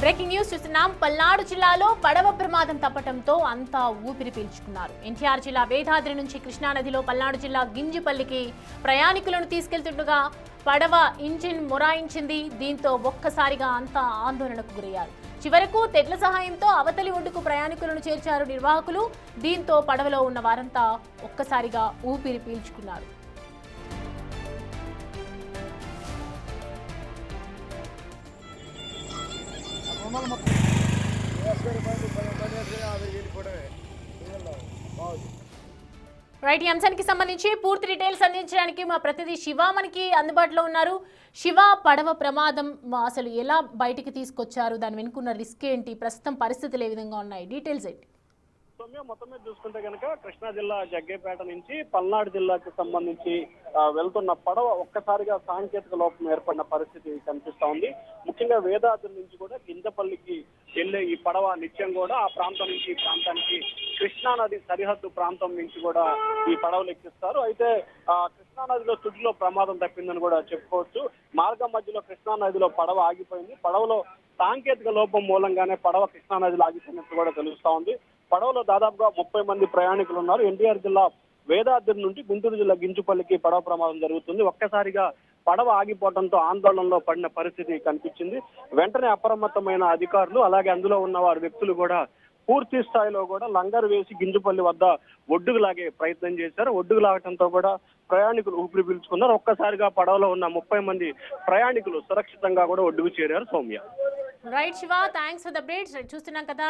Breaking news చూస్తున్నాం. పల్నాడు జిల్లాలో పడవ ప్రమాదం తప్పటంతో అంతా ఊపిరి పీల్చుకున్నారు. ఎన్టీఆర్ జిల్లా వేదాద్రి నుంచి కృష్ణానదిలో పల్నాడు జిల్లా గింజిపల్లికి ప్రయాణికులను తీసుకెళ్తుండగా పడవ ఇంజిన్ మొరాయించింది. దీంతో ఒక్కసారిగా అంతా ఆందోళనకు గురయ్యారు. చివరకు తెడ్ల సహాయంతో అవతలి ఒడ్డుకు ప్రయాణికులను చేర్చారు నిర్వాహకులు. దీంతో పడవలో ఉన్న వారంతా ఒక్కసారిగా ఊపిరి పీల్చుకున్నారు. రైట్, ఈ అంశానికి సంబంధించి పూర్తి డీటెయిల్స్ అందించడానికి మా ప్రతినిధి శివ మనకి అందుబాటులో ఉన్నారు. శివ, పడవ ప్రమాదం అసలు ఎలా బయటికి తీసుకొచ్చారు, దాని వెనుకున్న రిస్క్ ఏంటి, ప్రస్తుతం పరిస్థితులు ఏ విధంగా ఉన్నాయి, డీటెయిల్స్ ఏంటి? మొత్తం మీద చూసుకుంటే కనుక కృష్ణా జిల్లా జగ్గేపేట నుంచి పల్నాడు జిల్లాకు సంబంధించి వెళ్తున్న పడవ ఒక్కసారిగా సాంకేతిక లోపం ఏర్పడిన పరిస్థితి కనిపిస్తా ఉంది. ముఖ్యంగా వేదాద్రి నుంచి కూడా గింజపల్లికి వెళ్లే ఈ పడవ నిత్యం కూడా ఆ ప్రాంతం నుంచి ఈ ప్రాంతానికి కృష్ణా నది సరిహద్దు ప్రాంతం నుంచి కూడా ఈ పడవలు ఎక్కిస్తారు. అయితే కృష్ణా నదిలో తుడిలో ప్రమాదం తప్పిందని కూడా చెప్పుకోవచ్చు. మార్గం మధ్యలో కృష్ణా నదిలో పడవ ఆగిపోయింది. పడవలో సాంకేతిక లోపం మూలంగానే పడవ కృష్ణా నదిలో ఆగిపోయినట్టు కూడా తెలుస్తా ఉంది. పడవలో దాదాపుగా 30 మంది ప్రయాణికులు ఉన్నారు. ఎన్టీఆర్ జిల్లా వేదాద్రి నుండి గుంటూరు జిల్లా గింజుపల్లికి పడవ ప్రమాదం జరుగుతుంది. ఒక్కసారిగా పడవ ఆగిపోవడంతో ఆందోళనలో పడిన పరిస్థితి కనిపించింది. వెంటనే అప్రమత్తమైన అధికారులు అలాగే అందులో ఉన్న వారి వ్యక్తులు కూడా పూర్తి స్థాయిలో కూడా లంగర్ వేసి గింజుపల్లి వద్ద ఒడ్డుకు లాగే ప్రయత్నం చేశారు. ఒడ్డుకు లాగటంతో కూడా ప్రయాణికులు ఊపిరి పీల్చుకున్నారు. ఒక్కసారిగా పడవలో ఉన్న 30 మంది ప్రయాణికులు సురక్షితంగా కూడా ఒడ్డుకు చేరారు. Soumya. Right Shiva, thanks for the updates. చూస్తున్నాం కదా